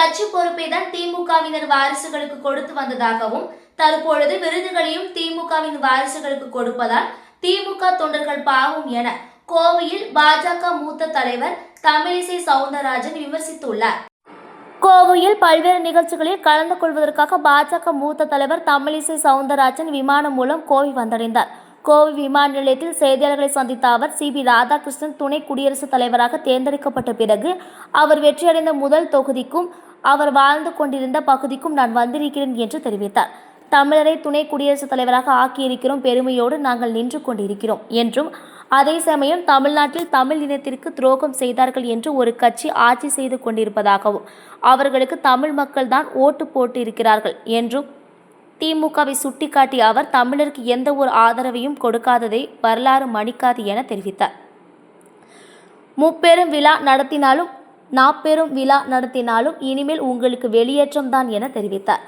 கட்சி பொறுப்பை தான் திமுகவினர் வாரிசுகளுக்கு கொடுத்து வந்ததாகவும் தற்பொழுது விருதுகளையும் திமுகவின் வாரிசுகளுக்கு கொடுப்பதால் திமுக தொண்டர்கள் பாவம் என கோவையில் பாஜக மூத்த தலைவர் தமிழிசை சவுந்தரராஜன் விமர்சித்துள்ளார். கோவையில் பல்வேறு நிகழ்ச்சிகளில் கலந்து கொள்வதற்காக பாஜக மூத்த தலைவர் தமிழிசை சவுந்தரராஜன் விமானம் மூலம் கோவை வந்தடைந்தார். கோவை விமான நிலையத்தில் செய்தியாளர்களை சந்தித்த அவர் சிபி ராதாகிருஷ்ணன் துணை குடியரசுத் தலைவராக தேர்ந்தெடுக்கப்பட்ட பிறகு அவர் வெற்றியடைந்த முதல் தொகுதிக்கும் அவர் வாழ்ந்து கொண்டிருந்த பகுதிக்கும் நான் வந்திருக்கிறேன் என்று தெரிவித்தார். தமிழரை துணை குடியரசுத் தலைவராக ஆக்கியிருக்கிறோம், பெருமையோடு நாங்கள் நின்று கொண்டிருக்கிறோம் என்றும், அதே சமயம் தமிழ்நாட்டில் தமிழ் இனத்திற்கு துரோகம் செய்தார்கள் என்று ஒரு கட்சி ஆட்சி செய்து கொண்டிருப்பதாகவும் அவர்களுக்கு தமிழ் மக்கள் தான் ஓட்டு போட்டு இருக்கிறார்கள் என்றும் திமுகவை சுட்டிக்காட்டிய அவர் தமிழருக்கு எந்த ஒரு ஆதரவையும் கொடுக்காததை வரலாறு மன்னிக்காது என தெரிவித்தார். முப்பெரும் விழா நடத்தினாலும் நாப்பெரும் விழா நடத்தினாலும் இனிமேல் உங்களுக்கு வெளியேற்றம் தான் என தெரிவித்தார்.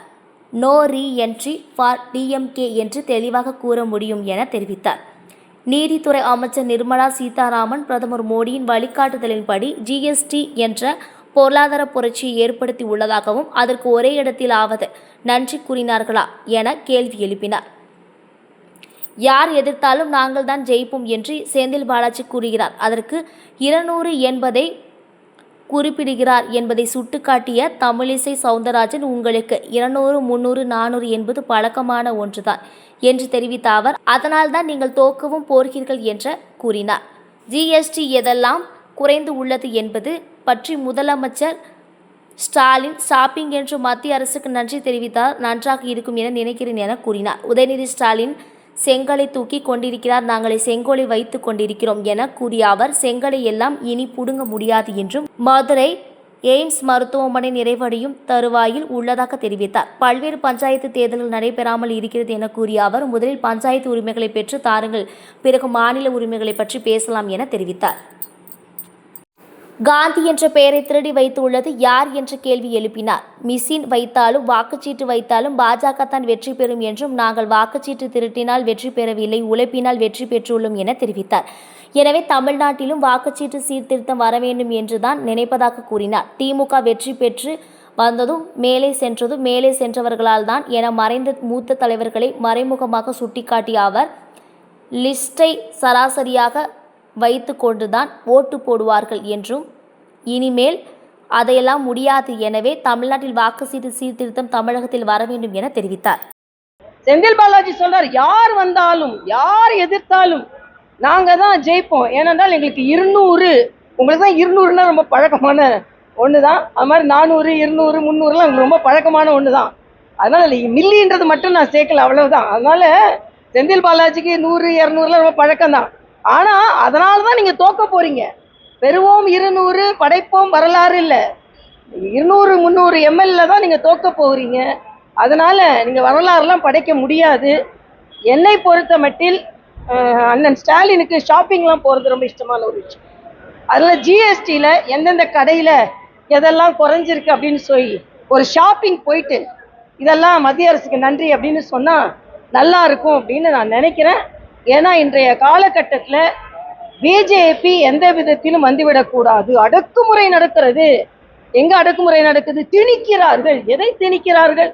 No re entry for DMK என்று தெளிவாக கூற முடியும் என தெரிவித்தார். நீதித்துறை அமைச்சர் நிர்மலா சீதாராமன் பிரதமர் மோடியின் வழிகாட்டுதலின்படி ஜிஎஸ்டி என்ற பொருளாதார புரட்சியை ஏற்படுத்தி உள்ளதாகவும் அதற்கு ஒரே இடத்திலாவது நன்றி கூறினார்களா என கேள்வி எழுப்பினார். யார் எதிர்த்தாலும் நாங்கள் தான் ஜெயிப்போம் என்று செந்தில் பாலாஜி கூறுகிறார். அதற்கு 200 என்பதை குறிப்பிடுகிறார் என்பதை சுட்டிக்காட்டிய தமிழிசை சவுந்தரராஜன் உங்களுக்கு 200, 300, 400 என்பது பழக்கமான ஒன்றுதான் என்று தெரிவித்த அவர் அதனால் தான் நீங்கள் தோக்கவும் போகிறீர்கள் என்று கூறினார். ஜிஎஸ்டி எதெல்லாம் குறைந்து உள்ளது என்பது பற்றி முதலமைச்சர் ஸ்டாலின் ஷாப்பிங் என்று மத்திய அரசுக்கு நன்றி தெரிவித்தால் நன்றாக இருக்கும் என நினைக்கிறேன் என கூறினார். உதயநிதி ஸ்டாலின் செங்கலை தூக்கி கொண்டிருக்கிறார், நாங்களே செங்கோலை வைத்து கொண்டிருக்கிறோம் என கூறிய அவர் செங்கலை எல்லாம் இனி புடுங்க முடியாது என்றும் மதுரை எய்ம்ஸ் மருத்துவமனை நிறைவடையும் தருவாயில் உள்ளதாக தெரிவித்தார். பல்வேறு பஞ்சாயத்து தேர்தல்கள் நடைபெறாமல் இருக்கிறது என கூறிய அவர் முதலில் பஞ்சாயத்து உரிமைகளை பெற்று தாருங்கள், பிறகு மாநில உரிமைகளை பற்றி பேசலாம் என தெரிவித்தார். காந்தி என்ற பெயரை திருடி வைத்து உள்ளது யார் என்ற கேள்வி எழுப்பினார். மிஷின் வைத்தாலும் வாக்குச்சீட்டு வைத்தாலும் பாஜக தான் வெற்றி பெறும் என்றும் நாங்கள் வாக்குச்சீட்டு திருட்டினால் வெற்றி பெறவில்லை, உழைப்பினால் வெற்றி பெற்றுள்ளோம் என தெரிவித்தார். எனவே தமிழ்நாட்டிலும் வாக்குச்சீட்டு சீர்திருத்தம் வர வேண்டும் என்றுதான் நினைப்பதாக கூறினார். திமுக வெற்றி பெற்று வந்ததும் மேலே சென்றவர்களால் தான் என மறைந்த மூத்த தலைவர்களை மறைமுகமாக சுட்டிக்காட்டிய அவர் லிஸ்டை சராசரியாக வைத்து கொண்டுதான் ஓட்டு போடுவார்கள் என்றும் இனிமேல் அதையெல்லாம் முடியாது, எனவே தமிழ்நாட்டில் வாக்குச்சீட்டு சீர்திருத்தம் தமிழகத்தில் வர வேண்டும் என தெரிவித்தார். செந்தில் பாலாஜி சொல்றார், யார் வந்தாலும் யார் எதிர்த்தாலும் நாங்க தான் ஜெயிப்போம், ஏனென்றால் எங்களுக்கு 200, உங்களுக்கு தான் 200னா ரொம்ப பழக்கமான ஒண்ணுதான். அது மாதிரி 400, 200, 300லாம் எங்களுக்கு ரொம்ப பழக்கமான ஒண்ணுதான். அதனால மில்லின்றது மட்டும் நான் சேர்க்கல, அவ்வளவுதான். அதனால செந்தில் பாலாஜிக்கு 100, 200லாம் ரொம்ப பழக்கம்தான். ஆனா அதனாலதான் நீங்க தோக்க போறீங்க. பெறுவோம் 200, படைப்போம் வரலாறு இல்ல, 200, 300 எம்எல்ஏ தான் நீங்க தோக்க போறீங்க. அதனால நீங்க வரலாறுலாம் படைக்க முடியாது. என்னை பொறுத்த மட்டில் அண்ணன் ஸ்டாலினுக்கு ஷாப்பிங்லாம் போறது ரொம்ப இஷ்டமான ஒரு விஷயம். அதனால ஜிஎஸ்டியில எந்தெந்த கடையில எதெல்லாம் குறைஞ்சிருக்கு அப்படின்னு சொல்லி ஒரு ஷாப்பிங் போயிட்டு இதெல்லாம் மத்திய அரசுக்கு நன்றி அப்படின்னு சொன்னா நல்லா இருக்கும் அப்படின்னு நான் நினைக்கிறேன். ஏன்னா இன்றைய காலகட்டத்தில் பிஜேபி எந்த விதத்திலும் வந்துவிடக்கூடாது. அடக்குமுறை நடக்கிறது. எங்க அடக்குமுறை நடக்குது? திணிக்கிறார்கள். எதை திணிக்கிறார்கள்?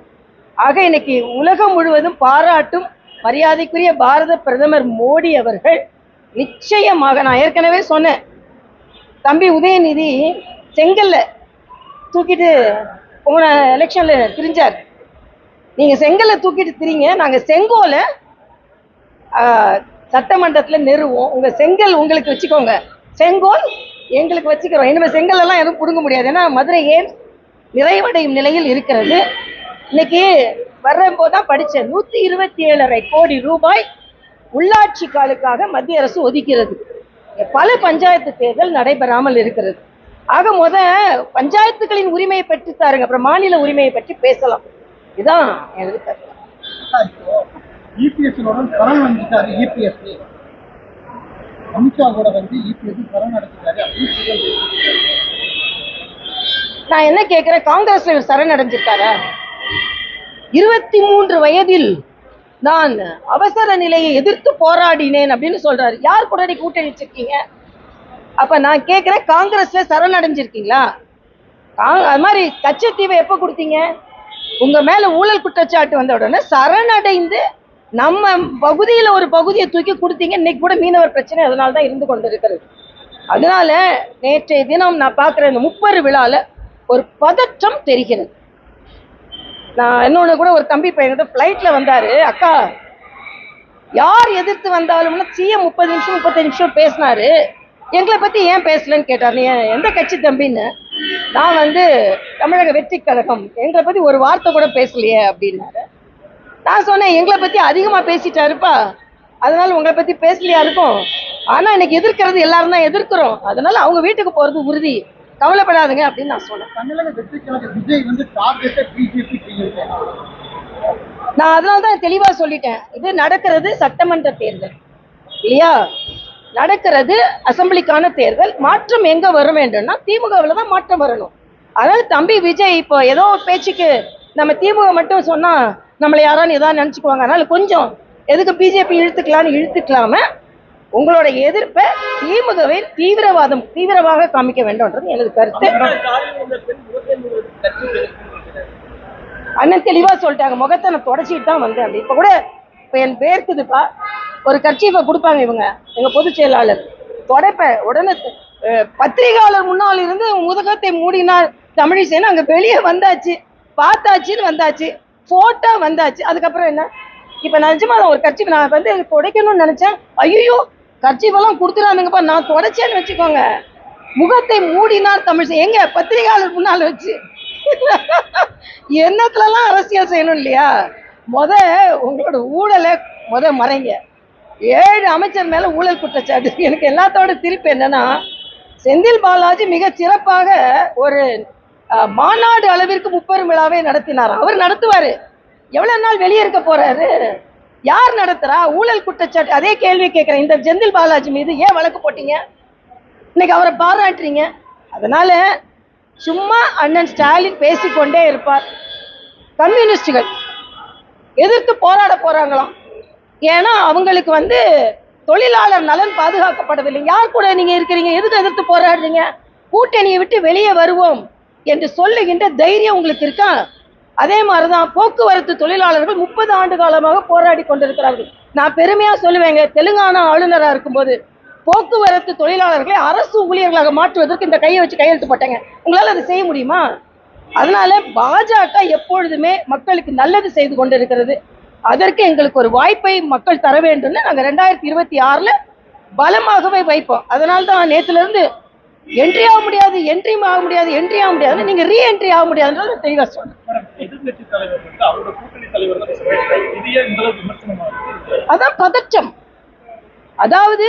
ஆக இன்னைக்கு உலகம் முழுவதும் பாராட்டும் மரியாதைக்குரிய பாரத பிரதமர் மோடி அவர்கள் நிச்சயமாக, நான் ஏற்கனவே சொன்னேன், தம்பி உதயநிதி செங்கல்ல தூக்கிட்டு போன எலெக்ஷன்ல திரிஞ்சார். நீங்க செங்கல்ல தூக்கிட்டு திரிங்க, நாங்க செங்கோலை சட்டமன்றத்தில் நிறுவோம், உங்க செங்கல் உங்களுக்கு வச்சுக்கோங்க, செங்கோல் எங்களுக்கு வச்சுக்கிறோம். இனிமேல் செங்கல் எல்லாம் எதுவும் பிடுங்க முடியாது. ஏன்னா மதுரை எய்ம்ஸ் நிறைவடையும் நிலையில் இருக்கிறது. இன்னைக்கு வர்றபோதான் படிச்சேன், 127.5 கோடி ரூபாய் உள்ளாட்சிக்காலுக்காக மத்திய அரசு ஒதுக்கிறது. பல பஞ்சாயத்து தேர்தல் நடைபெறாமல் இருக்கிறது. ஆக பஞ்சாயத்துகளின் உரிமையை பற்றி தாருங்க, அப்புறம் மாநில உரிமையை பற்றி பேசலாம். இதுதான் எனக்கு கருத்து. கரண் வந்துட்டாரு இபிஎஸ், அமித்ஷா கூட வந்து இபிஎஸ் கரண் நடத்திட்டாரு. நான் என்ன கேட்கிறேன், காங்கிரஸ்ல இவர் சரணடைஞ்சிருக்காரா? 23 வயதில் நான் அவசர நிலையை எதிர்த்து போராடினேன் அப்படின்னு சொல்றாரு. யார் கூட கூட்டணி வச்சிருக்கீங்க? அப்ப நான் கேட்கிறேன், காங்கிரஸ்ல சரணடைஞ்சிருக்கீங்களா? அது மாதிரி கச்சத்தீவை எப்போ கொடுத்தீங்க? உங்க மேல ஊழல் குற்றச்சாட்டு வந்த உடனே சரணடைந்து நம்ம பகுதியில் ஒரு பகுதியை தூக்கி கொடுத்தீங்க. இன்னைக்கு கூட மீனவர் பிரச்சனை அதனால தான் இருந்து கொண்டு இருக்கிறது. அதனால நேற்றைய தினம் நான் பார்க்குற இந்த முப்பெரு விழால ஒரு பதற்றம் தெரிகிறது. நான் இன்னொன்று கூட ஒரு தம்பி பையன்கிட்ட ஃப்ளைட்டில் வந்தார், அக்கா யார் எதிர்த்து வந்தாலும்னா சிஎம் 30 நிமிஷம் 35 நிமிஷம் பேசினாரு, எங்களை பற்றி ஏன் பேசலன்னு கேட்டார். நீ எந்த கட்சி தம்பின்னு. நான் தமிழக வெற்றி கழகம், எங்களை பற்றி ஒரு வார்த்தை கூட பேசலையே அப்படின்னாரு. நான் சொன்னேன், எங்களை பற்றி அதிகமாக பேசிட்டாருப்பா, அதனால உங்களை பற்றி பேசலையா இருக்கும். ஆனால் இன்னைக்கு எதிர்க்கிறது எல்லாரும் தான் எதிர்க்கிறோம், அதனால அவங்க வீட்டுக்கு போகிறது உறுதி, கவலைப்படாதுங்க அப்படின்னு நான் சொன்னேன். தமிழக வெற்றி கழக விஜய் டார்கெட்டை பிஜேபி நான் அதனால தான் தெளிவாக சொல்லிட்டேன். இது நடக்கிறது சட்டமன்ற தேர்தல் இல்லையா, நடக்கிறது அசம்பிளிக்கான தேர்தல். மாற்றம் எங்க வர வேண்டும்னா திமுகவில் தான் மாற்றம் வரணும். அதனால தம்பி விஜய் இப்போ ஏதோ பேச்சுக்கு நம்ம திமுக மட்டும் சொன்னா நம்மளை யாரான்னு ஏதாவது நினைச்சுக்குவாங்க, அதனால கொஞ்சம் எதுக்கு பிஜேபி இழுத்துக்கலாம உங்களோட எதிர்ப்பை திமுகவை தீவிரமாக காமிக்க வேண்டும்ன்றது எனது கருத்து. அண்ணன் தெளிவா சொல்லிட்டாங்க, முகத்தை நான் தொடச்சிட்டு தான் வந்தேன் அப்படி. இப்ப கூட என் பேருக்குதுப்பா, ஒரு கர்ச்சீஃபை கொடுப்பாங்க இவங்க எங்க பொதுச் செயலாளர், தொடப்ப உடனே பத்திரிகையாளர் முன்னால் இருந்து முதுகத்தை மூடினார் தமிழிசைன்னு அங்க வெளியே வந்தாச்சு, பார்த்தாச்சுன்னு வந்தாச்சு, போட்டோ வந்தாச்சு. அதுக்கப்புறம் என்ன, இப்ப நான் நிஜமா ஒரு கர்ச்சீஃப் நான் துடைக்கணும்னு நினைச்சேன், ஐயோ கர்ச்சீஃபெல்லாம் கொடுத்துடாதுங்கப்பா, நான் தொடச்சேன்னு வச்சுக்கோங்க. முகத்தை மூடினார் தமிழிசை எங்க பத்திரிகையாளர் முன்னால் வச்சு. என்னத்துலலாம் அரசியல் செய்யணும் இல்லையா? உங்களோட ஊழலை மறைங்க. 7 அமைச்சர் மேல ஊழல் குற்றச்சாட்டு. எனக்கு எல்லாத்தோட திருப்பி என்னன்னா, செந்தில் பாலாஜி மிக சிறப்பாக ஒரு மாநாடு அளவிற்கு முப்பெரும் விழாவை நடத்தினார். அவர் நடத்துவாரு, எவ்வளவு நாள் வெளியே இருக்க போறாரு? யார் நடத்துறா? ஊழல் குற்றச்சாட்டு. அதே கேள்வி கேட்கிறேன், இந்த செந்தில் பாலாஜி மீது ஏன் வழக்கு போட்டீங்க? இன்னைக்கு அவரை பாராட்டுறீங்க. அதனால சும்மா அண்ணன் ஸ்டாலின் பேசிக்கொண்டே இருப்பார். கம்யூனிஸ்டுகள் எதிர்த்து போராட போறாங்களாம். ஏன்னா அவங்களுக்கு தொழிலாளர் நலன் பாதுகாக்கப்படவில்லை. யார் கூட நீங்க இருக்கிறீங்க, எதுக்கு எதிர்த்து போராடுறீங்க? கூட்டணியை விட்டு வெளியே வருவோம் என்று சொல்லுகின்ற தைரியம் உங்களுக்கு இருக்கா? அதே மாதிரிதான் போக்குவரத்து தொழிலாளர்கள் 30 ஆண்டு காலமாக போராடி கொண்டிருக்கிறார்கள். நான் பெருமையா சொல்லுவேங்க, தெலுங்கானா ஆளுநராக இருக்கும்போது போக்குவரத்து தொழிலாளர்களை அரசு ஊழியர்களாக மாற்றுவதற்கு இந்த கையை வச்சு கையெழுத்து போட்டாங்க. உங்களால் அதை செய்ய முடியுமா? அதனால பாஜக எப்பொழுதுமே மக்களுக்கு நல்லது செய்து கொண்டிருக்கிறது. அதற்கு எங்களுக்கு ஒரு வாய்ப்பை மக்கள் தர வேண்டும்னு நாங்கள் 2026 பலமாகவே வைப்போம். அதனால தான் நேற்றுல இருந்து என்ட்ரி ஆக முடியாது நீங்க ரீஎன்ட்ரி ஆக முடியாதுன்றது தெளிவா சொல்றேன். அதான் பதற்றம். அதாவது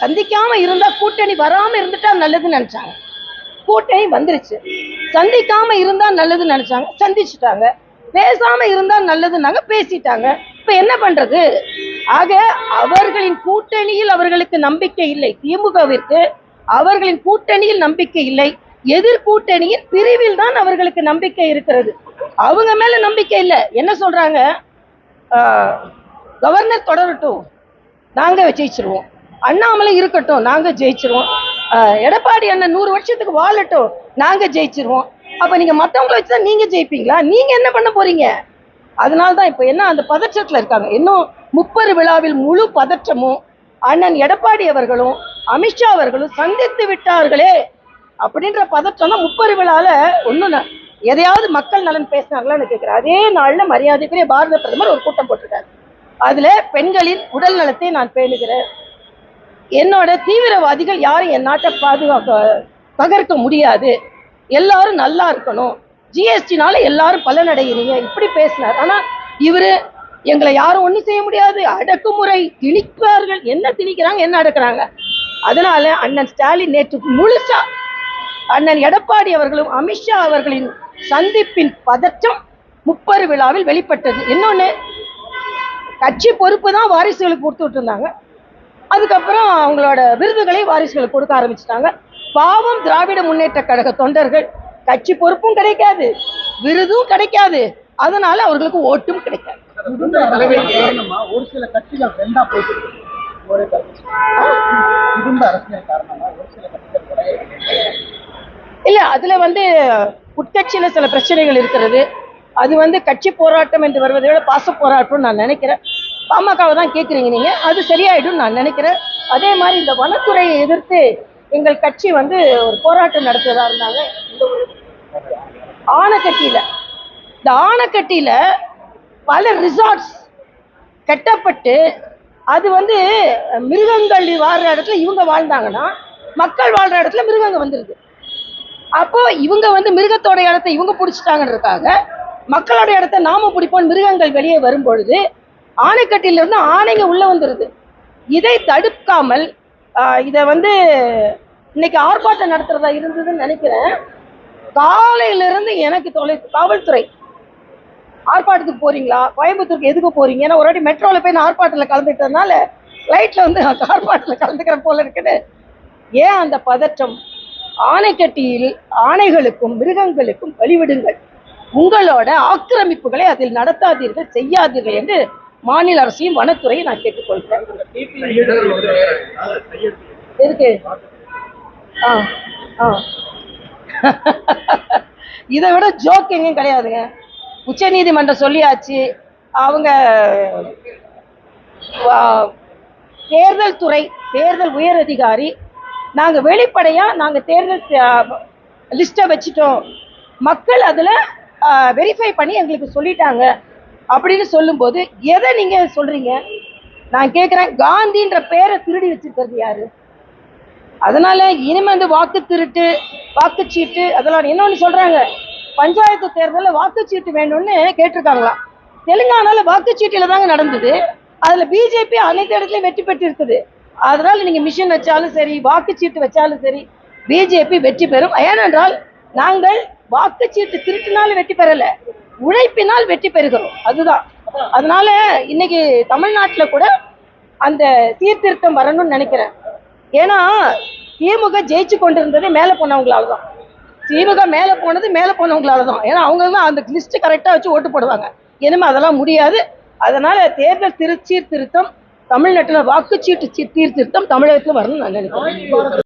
சந்திக்காம இருந்தா கூட்டணி வராம இருந்துட்டா நல்லதுன்னு நினைச்சாங்க, கூட்டணி வந்துருச்சு. சந்திக்காம இருந்தா நல்லதுன்னு நினைச்சாங்க, சந்திச்சுட்டாங்க. பேசாம இருந்தா நல்லதுன்னாங்க, பேசிட்டாங்க. இப்ப என்ன பண்றது? ஆக அவர்களின் கூட்டணியில் அவர்களுக்கு நம்பிக்கை இல்லை. திமுகவிற்கு அவர்களின் கூட்டணியில் நம்பிக்கை இல்லை, எதிர்கூட்டணியின் பிரிவில் தான் அவர்களுக்கு நம்பிக்கை இருக்கிறது. அவங்க மேல நம்பிக்கை இல்லை. என்ன சொல்றாங்க? கவர்னர் தொடரட்டும், நாங்க ஜெயிச்சிருவோம். அண்ணாமலை இருக்கட்டும், நாங்க ஜெயிச்சிருவோம். எடப்பாடி அண்ணன் 100 வருஷத்துக்கு வாழட்டும், நாங்க ஜெயிச்சிருவோம். அப்ப நீங்க மத்தவங்களை வச்சுதான் நீங்க ஜெயிப்பீங்களா? நீங்க என்ன பண்ண போறீங்க? அதனால்தான் இப்ப என்ன அந்த பதற்றத்துல இருக்காங்க. இன்னும் முப்பெரு விழாவில் முழு பதற்றமும் அண்ணன் எடப்பாடி அவர்களும் அமித்ஷா அவர்களும் சந்தித்து விட்டார்களே அப்படின்ற பதற்றம் தான் முப்பெரு விழால. ஒண்ணு எதையாவது மக்கள் நலன் பேசினாங்களான்னு கேட்கிறேன். அதே நாள்ல மரியாதைக்குரிய பாரத பிரதமர் ஒரு கூட்டம் போட்டிருக்காரு. அதுல பெண்களின் உடல் நலத்தை நான் பேணுகிறேன், என்னோட தீவிரவாதிகள் யாரும் என் நாட்டை தகர்க்க முடியாது, எல்லாரும் நல்லா இருக்கணும், ஜிஎஸ்டினால எல்லாரும் பலனடைகிறீங்க, இப்படி பேசினார். ஆனா இவரு எங்களை யாரும் ஒண்ணும் செய்ய முடியாது, அடக்குமுறை திணிப்பார்கள். என்ன திணிக்கிறாங்க, என்ன அடக்குறாங்க? அதனால அண்ணன் ஸ்டாலின் நேற்று முழுசா அண்ணன் எடப்பாடி அவர்களும் அமித்ஷா அவர்களின் சந்திப்பின் பதற்றம் முப்பெரு விழாவில் வெளிப்பட்டது. இன்னொன்னு, கட்சி பொறுப்பு தான் வாரிசுகளுக்கு கொடுத்துட்டு இருந்தாங்க, அதுக்கப்புறம் அவங்களோட விருதுகளை வாரிசுகளுக்கு கொடுக்க ஆரம்பிச்சுட்டாங்க. பாவம் திராவிட முன்னேற்ற கழக தொண்டர்கள், கட்சி பொறுப்பும் கிடைக்காது, விருதும் கிடைக்காது, அதனால அவர்களுக்கு ஓட்டும் கிடைக்காது. ஒரு சில கட்சிகள் ரெண்டா போயிட்டு இல்ல அதுல உட்கட்சியில் சில பிரச்சனைகள் இருக்கிறது. அது வந்து கட்சி போராட்டம் என்று வருவதை விட பாச போராட்டம் நான் நினைக்கிறேன். பாமகவை தான் கேட்குறீங்க நீங்க, அது சரியாயிடும் நான் நினைக்கிறேன். அதே மாதிரி இந்த வனத்துறையை எதிர்த்து எங்கள் கட்சி வந்து ஒரு போராட்டம் நடத்துவதா இருந்தாங்க. இந்த ஒரு ஆனைக்கட்டியில, இந்த ஆனைக்கட்டியில பல ரிசார்ட்ஸ் கட்டப்பட்டு அது வந்து மிருகங்கள் வாழ்ற இடத்துல இவங்க வாழ்ந்தாங்கன்னா மக்கள் வாழ்ற இடத்துல மிருகங்க வந்துருது. அப்போ இவங்க வந்து மிருகத்தோட இடத்த இவங்க பிடிச்சிட்டாங்கன்றதுக்காக மக்களோட இடத்த நாம பிடிப்போம். மிருகங்கள் வெளியே வரும் பொழுது ஆனைக்கட்டியிலிருந்து ஆனைங்க உள்ள வந்துருது. இதை தடுக்காமல் இதை வந்து இன்னைக்கு ஆர்ப்பாட்டம் நடத்துறதா இருந்ததுன்னு நினைக்கிறேன். காலையிலிருந்து எனக்கு காவல்துறை ஆர்ப்பாட்டத்துக்கு போறீங்களா, கோயம்புத்தூருக்கு எதுக்கு போறீங்க, ஏன்னா ஒரு வாட்டி மெட்ரோவில் போய் நான் ஆர்ப்பாட்டத்தில் கலந்துக்கிட்டதுனால ஃப்ளைட்டில் வந்து ஆர்ப்பாட்டத்தில் கலந்துக்கிற போல இருக்குன்னு. ஏன் அந்த பதற்றம்? ஆனைக்கட்டியில் ஆணைகளுக்கும் மிருகங்களுக்கும் வழிவிடுங்கள், உங்களோட ஆக்கிரமிப்புகளை அதில் நடத்தாதீர்கள், செய்யாதீர்கள் என்று மாநில அரசையும் வனத்துறையை நான் கேட்டுக்கொள்கிறேன். எதுக்கு? இதை விட ஜோக் எங்கேயும் கிடையாதுங்க. உச்ச நீதிமன்றம் சொல்லியாச்சு. அவங்க தேர்தல் துறை, தேர்தல் உயர் அதிகாரி, நாங்கள் வெளிப்படையாக நாங்கள் தேர்தல் லிஸ்ட்டை வச்சுட்டோம், மக்கள் அதில் வெரிஃபை பண்ணி எங்களுக்கு சொல்லிட்டாங்க அப்படின்னு சொல்லும்போது எதை நீங்கள் சொல்கிறீங்க? நான் கேட்குறேன், காந்தின்ற பேரை திருடி வச்சுருக்கிறது யாரு? அதனால இனிமே வந்து வாக்கு திருட்டு, வாக்குச்சீட்டு அதெல்லாம் இன்னொன்று சொல்கிறாங்க. பஞ்சாயத்து தேர்தலில் வாக்குச்சீட்டு வேணும்னு கேட்டிருக்காங்களாம். தெலுங்கானால வாக்குச்சீட்டில் தாங்க நடந்தது. அதில் பிஜேபி அனைத்து இடத்துலையும் வெற்றி பெற்று இருக்குது. அதனால நீங்கள் மிஷின் வச்சாலும் சரி, வாக்குச்சீட்டு வச்சாலும் சரி, பிஜேபி வெற்றி பெறும். ஏனென்றால் நாங்கள் வாக்குச்சீட்டு திருட்டினாலும் வெற்றி பெறலை, உழைப்பினால் வெற்றி பெறுகிறோம். அதுதான். அதனால இன்னைக்கு தமிழ்நாட்டில் கூட அந்த சீர்திருத்தம் வரணும்னு நினைக்கிறேன். ஏன்னா திமுக ஜெயிச்சு கொண்டிருந்ததே மேலே போனவங்களால தான். திமுக மேலே போனது மேலே போனவங்களால தான். ஏன்னா அவங்க தான் அந்த லிஸ்ட் கரெக்டாக வச்சு ஓட்டு போடுவாங்க. இனிமேல் அதெல்லாம் முடியாது. அதனால தேர்தல் சீர்திருத்தம் தமிழ்நாட்டில், வாக்குச்சீட்டு சீர்திருத்தம் தமிழகத்தில் வரணும்னு நான் நினைக்கிறேன்.